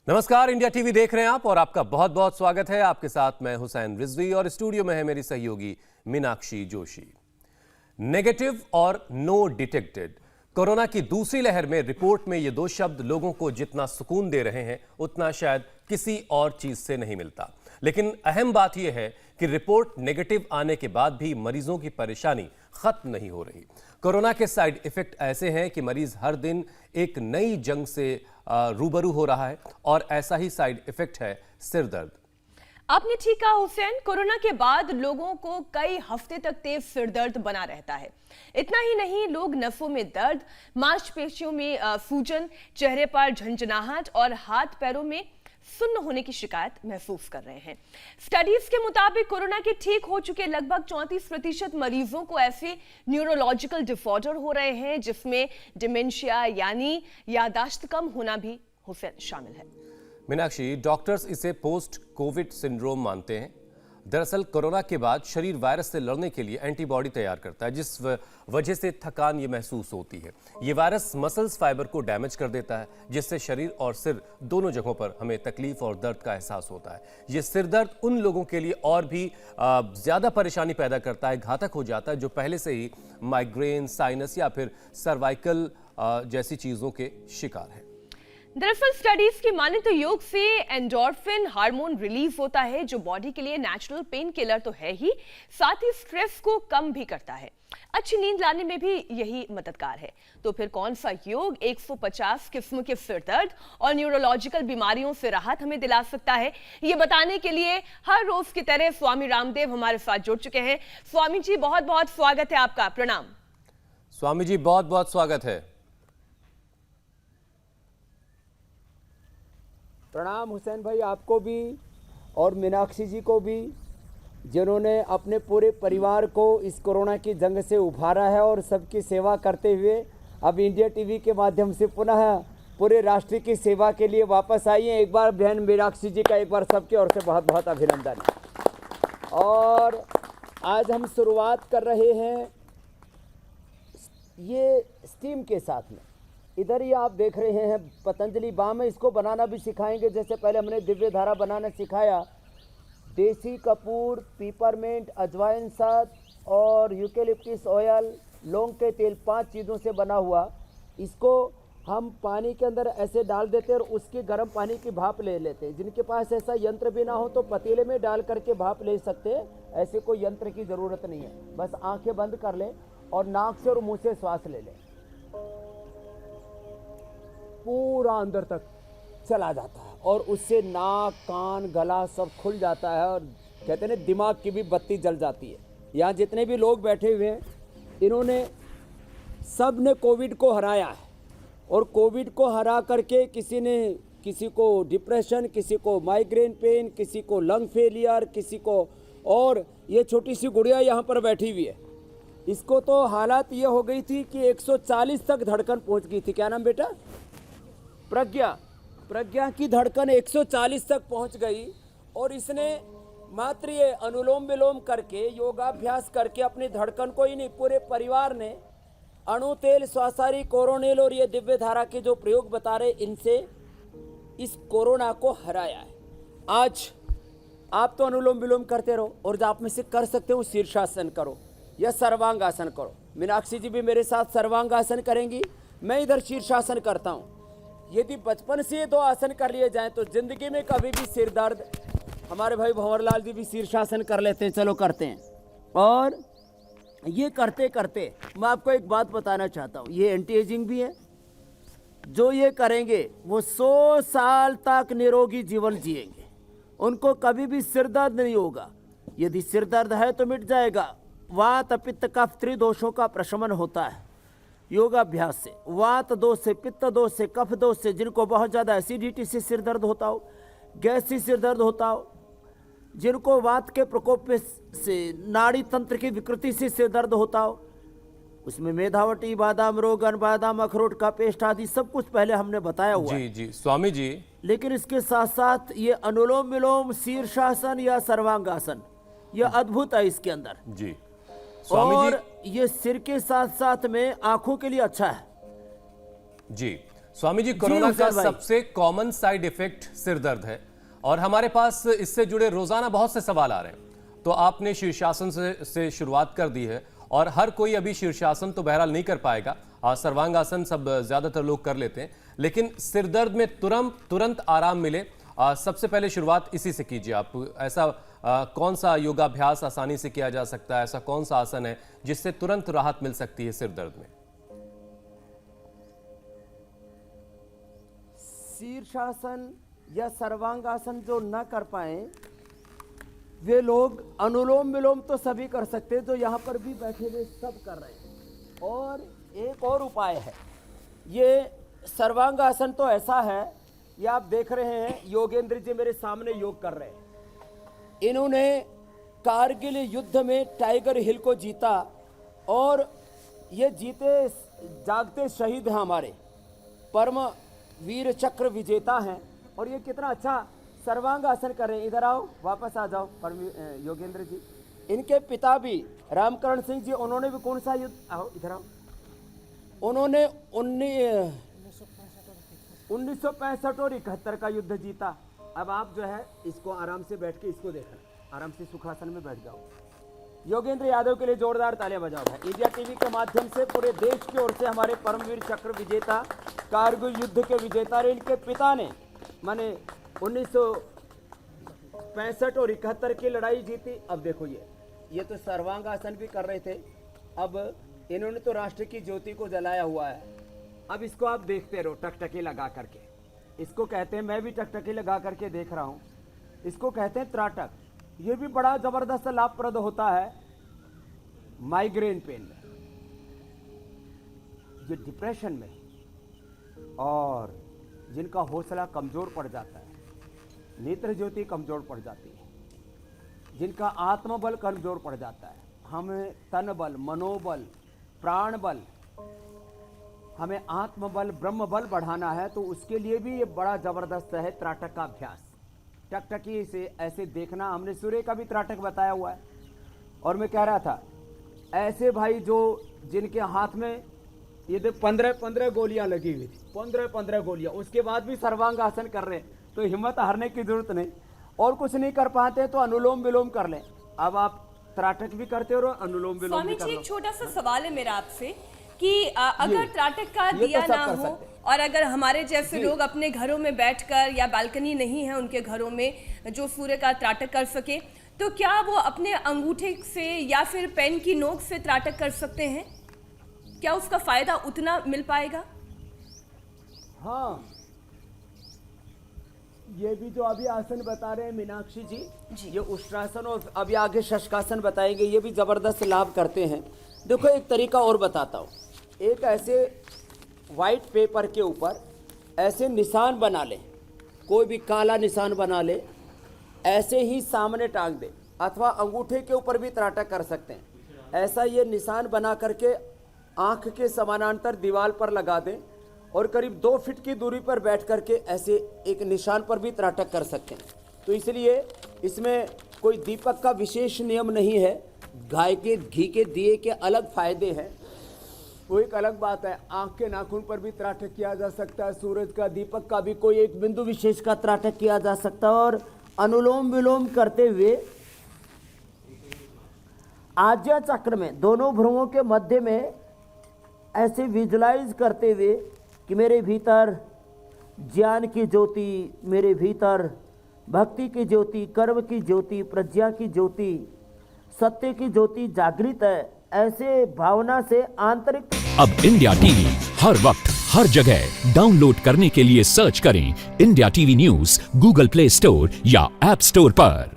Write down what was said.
नमस्कार, India TV देख रहे हैं आप और आपका बहुत बहुत स्वागत है। आपके साथ मैं हुसैन रिजवी और स्टूडियो में है मेरी सहयोगी मीनाक्षी जोशी। नेगेटिव और नो डिटेक्टेड, कोरोना की दूसरी लहर में रिपोर्ट में ये दो शब्द लोगों को जितना सुकून दे रहे हैं उतना शायद किसी और चीज से नहीं मिलता। लेकिन अहम बात यह है कि रिपोर्ट नेगेटिव आने के बाद भी मरीजों की परेशानी खत्म नहीं हो रही। कोरोना के साइड इफेक्ट ऐसे हैं कि मरीज हर दिन एक नई जंग से रूबरू हो रहा है और ऐसा ही साइड इफेक्ट है सिर दर्द। आपने ठीक कहा हुसैन, कोरोना के बाद लोगों को कई हफ्ते तक तेज सिर दर्द बना रहता है। इतना ही नहीं, लोग नसों में दर्द, मांसपेशियों में सूजन, चेहरे पर झंझनाहट और हाथ पैरों में सुन्न होने की शिकायत महसूस कर रहे हैं। स्टडीज के मुताबिक कोरोना के ठीक हो चुके लगभग 34% मरीजों को ऐसे न्यूरोलॉजिकल डिसऑर्डर हो रहे हैं जिसमें डिमेंशिया यानी याददाश्त कम होना भी हुसैन शामिल है। मीनाक्षी, डॉक्टर्स इसे पोस्ट कोविड सिंड्रोम मानते हैं। दरअसल कोरोना के बाद शरीर वायरस से लड़ने के लिए एंटीबॉडी तैयार करता है, जिस वजह से थकान ये महसूस होती है। ये वायरस मसल्स फाइबर को डैमेज कर देता है, जिससे शरीर और सिर दोनों जगहों पर हमें तकलीफ और दर्द का एहसास होता है। ये सिर दर्द उन लोगों के लिए और भी ज़्यादा परेशानी पैदा करता है, घातक हो जाता है, जो पहले से ही माइग्रेन, साइनस या फिर सर्वाइकल जैसी चीज़ों के शिकार हैं। दरअसल स्टडीज की माने तो योग से एंडोर्फिन हार्मोन रिलीज होता है, जो बॉडी के लिए नेचुरल पेन किलर तो है ही, साथ ही स्ट्रेस को कम भी करता है। अच्छी नींद लाने में भी यही मददगार है। तो फिर कौन सा योग 150 किस्म के सिर दर्द और न्यूरोलॉजिकल बीमारियों से राहत हमें दिला सकता है, ये बताने के लिए हर रोज की तरह स्वामी रामदेव हमारे साथ जुड़ चुके हैं। स्वामी जी, बहुत बहुत स्वागत है आपका। प्रणाम। स्वामी जी, बहुत बहुत स्वागत है। प्रणाम हुसैन भाई, आपको भी और मीनाक्षी जी को भी, जिन्होंने अपने पूरे परिवार को इस कोरोना की जंग से उभारा है और सबकी सेवा करते हुए अब इंडिया टीवी के माध्यम से पुनः पूरे राष्ट्र की सेवा के लिए वापस आई हैं। एक बार बहन मीनाक्षी जी का एक बार सबके ओर से बहुत बहुत अभिनंदन। और आज हम शुरुआत कर रहे हैं ये स्टीम के साथ में। इधर ही आप देख रहे हैं पतंजलि बाम है, इसको बनाना भी सिखाएंगे। जैसे पहले हमने दिव्य धारा बनाना सिखाया, देसी कपूर, पीपरमेंट, अजवाइन शहद और यूकेलिप्टस ऑयल, लौंग के तेल, 5 चीज़ों से बना हुआ। इसको हम पानी के अंदर ऐसे डाल देते हैं और उसकी गर्म पानी की भाप ले लेते हैं। जिनके पास ऐसा यंत्र भी ना हो तो पतीले में डाल करके भाप ले सकते हैं। ऐसे कोई यंत्र की ज़रूरत नहीं है, बस आंखें बंद कर लें और नाक से और मुँह से श्वास ले लें। पूरा अंदर तक चला जाता है और उससे नाक, कान, गला सब खुल जाता है और कहते हैं दिमाग की भी बत्ती जल जाती है। यहाँ जितने भी लोग बैठे हुए हैं, इन्होंने सब ने कोविड को हराया है और कोविड को हरा करके किसी को डिप्रेशन, किसी को माइग्रेन पेन, किसी को लंग फेलियर, किसी को, और ये छोटी सी गुड़िया यहाँ पर बैठी हुई है, इसको तो हालात ये हो गई थी कि 140 तक धड़कन पहुँच गई थी। क्या नाम बेटा? प्रज्ञा की धड़कन 140 तक पहुंच गई और इसने मात्र ये अनुलोम विलोम करके, योगाभ्यास करके अपनी धड़कन को ही नहीं, पूरे परिवार ने अणु तेल, स्वासारी, कोरोनिल और ये दिव्य धारा के जो प्रयोग बता रहे, इनसे इस कोरोना को हराया है। आज आप तो अनुलोम विलोम करते रहो और जो आप में से कर सकते हो शीर्षासन करो या सर्वांगासन करो। मीनाक्षी जी भी मेरे साथ सर्वांगासन करेंगी, मैं इधर शीर्षासन करता हूँ। यदि बचपन से ये 2 आसन कर लिए जाएं तो जिंदगी में कभी भी सिर दर्द, हमारे भाई भंवरलाल जी भी शीर्षासन कर लेते हैं, चलो करते हैं। और ये करते करते मैं आपको एक बात बताना चाहता हूँ, ये एंटी एजिंग भी है। जो ये करेंगे वो 100 साल तक निरोगी जीवन जिएंगे, उनको कभी भी सिर दर्द नहीं होगा। यदि सिर दर्द है तो मिट जाएगा। वात, पित्त, कफ त्रिदोषों का प्रशमन होता है योगाभ्यास से। वात दोष से, पित्त दोष से, कफ दोष से, जिनको बहुत ज़्यादा एसिडिटी से सिर दर्द होता हो, गैस से सिर दर्द होता हो, जिनको वात के प्रकोप से, नाड़ी तंत्र की विकृति से सिर दर्द होता हो, उसमें मेधावटी, बादाम रोगन, बादाम अखरोट का पेस्ट आदि सब कुछ पहले हमने बताया हुआ जी जी स्वामी जी। लेकिन इसके साथ साथ ये अनुलोम विलोम, शीर्षासन या सर्वांगासन, ये अद्भुत है इसके अंदर जी स्वामी और जी। ये सिर के साथ साथ में आंखों के लिए अच्छा है जी स्वामी जी, कोरोना का हुसैन भाई। सबसे कॉमन साइड इफेक्ट सिर दर्द है और हमारे पास इससे जुड़े रोजाना बहुत से सवाल आ रहे हैं। तो आपने शीर्षासन से शुरुआत कर दी है और हर कोई अभी शीर्षासन तो बहरहाल नहीं कर पाएगा, सर्वांगासन सब ज्यादातर लोग कर लेते हैं, लेकिन सिर दर्द में तुरंत आराम मिले, सबसे पहले शुरुआत इसी से कीजिए आप। ऐसा कौन सा योगाभ्यास आसानी से किया जा सकता है, ऐसा कौन सा आसन है जिससे तुरंत राहत मिल सकती है सिर दर्द में? शीर्षासन या सर्वांगासन जो न कर पाए वे लोग अनुलोम विलोम तो सभी कर सकते हैं, जो यहाँ पर भी बैठे हुए सब कर रहे हैं। और एक और उपाय है, ये सर्वांगासन तो ऐसा है, ये आप देख रहे हैं योगेंद्र जी मेरे सामने योग कर रहे हैं। इन्होंने कारगिल युद्ध में टाइगर हिल को जीता और ये जीते जागते शहीद हैं, हमारे परम वीर चक्र विजेता हैं। और ये कितना अच्छा सर्वांगासन कर रहे हैं। इधर आओ, वापस आ जाओ योगेंद्र जी। इनके पिता भी रामकरण सिंह जी, उन्होंने भी कौन सा युद्ध, आओ इधर आओ, उन्होंने 1965 और 71 का युद्ध जीता। अब आप जो है इसको आराम से बैठ के इसको देखना, आराम से सुखासन में बैठ जाओ। योगेंद्र यादव के लिए जोरदार तालियां बजाओ भाई। इंडिया टीवी के माध्यम से पूरे देश की ओर से हमारे परमवीर चक्र विजेता, कारगिल युद्ध के विजेता, इनके पिता ने माने 1965 और 71 की लड़ाई जीती। अब देखो ये तो सर्वांगासन भी कर रहे थे, अब इन्होंने तो राष्ट्र की ज्योति को जलाया हुआ है। अब इसको आप देखते रहो टकटकी लगा करके, इसको कहते हैं, मैं भी टकटकी लगा करके देख रहा हूँ, इसको कहते हैं त्राटक। ये भी बड़ा जबरदस्त लाभप्रद होता है माइग्रेन पेन में, ये डिप्रेशन में, और जिनका हौसला कमजोर पड़ जाता है, नेत्र ज्योति कमजोर पड़ जाती है, जिनका आत्मबल कमजोर पड़ जाता है, हमें तन बल, मनोबल, प्राण बल, हमें आत्मबल, ब्रह्म बल बढ़ाना है, तो उसके लिए भी ये बड़ा जबरदस्त है त्राटक का अभ्यास। टकटकी से ऐसे देखना, हमने सूर्य का भी त्राटक बताया हुआ है। और मैं कह रहा था ऐसे भाई जो जिनके हाथ में ये 15 गोलियां लगी हुई थी, 15 गोलियां, उसके बाद भी सर्वांगासन कर रहे हैं, तो हिम्मत हारने की जरूरत नहीं। और कुछ नहीं कर पाते तो अनुलोम विलोम कर लें। अब आप त्राटक भी करते हो और अनुलोम विलोम भी कर लो। स्वामी जी, एक छोटा सा सवाल है मेरा आपसे कि अगर त्राटक का दिया तो ना हो और अगर हमारे जैसे लोग अपने घरों में बैठकर, या बालकनी नहीं है उनके घरों में जो सूर्य का त्राटक कर सके, तो क्या वो अपने अंगूठे से या फिर पेन की नोक से त्राटक कर सकते हैं? क्या उसका फायदा उतना मिल पाएगा? हाँ, ये भी जो अभी आसन बता रहे हैं मीनाक्षी जी, ये उष्ट्रासन और अभी आगे शशकासन बताएंगे, ये भी जबरदस्त लाभ करते हैं। देखो एक तरीका और बताता हूँ, एक ऐसे वाइट पेपर के ऊपर ऐसे निशान बना ले, कोई भी काला निशान बना ले, ऐसे ही सामने टांग दे, अथवा अंगूठे के ऊपर भी त्राटक कर सकते हैं। ऐसा ये निशान बना करके आँख के समानांतर दीवार पर लगा दें और करीब 2 फीट की दूरी पर बैठ करके ऐसे एक निशान पर भी त्राटक कर सकते हैं। तो इसलिए इसमें कोई दीपक का विशेष नियम नहीं है, गाय के घी के दिए के अलग फायदे हैं, वो एक अलग बात है। आँख के नाखून पर भी त्राटक किया जा सकता है, सूरज का, दीपक का भी कोई एक बिंदु विशेष का त्राटक किया जा सकता है। और अनुलोम विलोम करते हुए आज्ञा चक्र में दोनों भ्रुवों के मध्य में ऐसे विजुलाइज करते हुए कि मेरे भीतर ज्ञान की ज्योति, मेरे भीतर भक्ति की ज्योति, कर्म की ज्योति, प्रज्ञा की ज्योति, सत्य की ज्योति जागृत है, ऐसे भावना से आंतरिक। अब इंडिया टीवी हर वक्त हर जगह डाउनलोड करने के लिए सर्च करें India TV news Google play store या ऐप स्टोर पर।